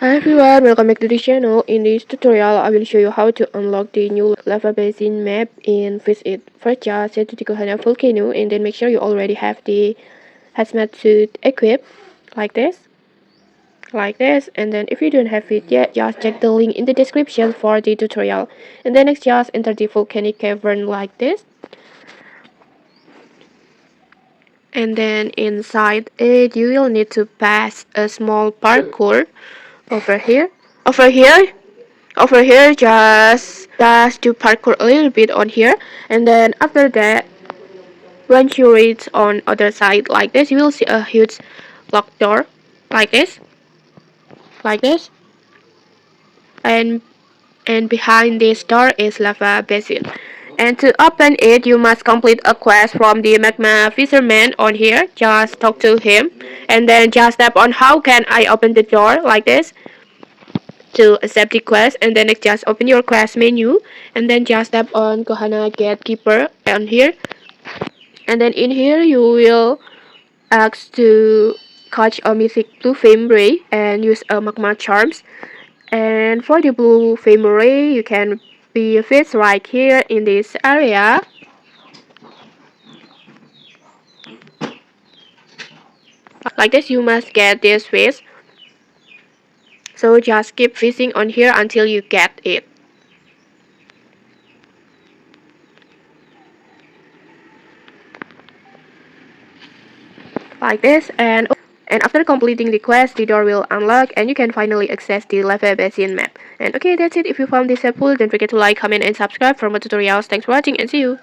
Hi everyone, welcome back to the channel. In this tutorial, I will show you how to unlock the new Lava Basin map in Visit. First, just head to the Kohana Volcano and then make sure you already have the hazmat suit equipped, like this. And then if you don't have it yet, just check the link in the description for the tutorial. And then next, just enter the volcanic cavern like this. And then inside it, you will need to pass a small parkour over here. Over here, just do parkour a little bit on here, and then after that, once you reach on other side like this, you will see a huge locked door like this, and behind this door is lava basin. And to open it, you must complete a quest from the Magma Fisherman on here. Just talk to him, and then just tap on how can I open the door like this to accept the quest, and then just open your quest menu and then just tap on Kohana Gatekeeper on here, and then in here you will ask to catch a mythic blue flame ray and use a magma charms. And for the blue flame ray, you can be a fish right here in this area. Like this, you must get this fish, so just keep fishing on here until you get it. Like this, and after completing the quest, the door will unlock and you can finally access the Lava Basin map. And okay, that's it. If you found this helpful, don't forget to like, comment, and subscribe for more tutorials. Thanks for watching and see you.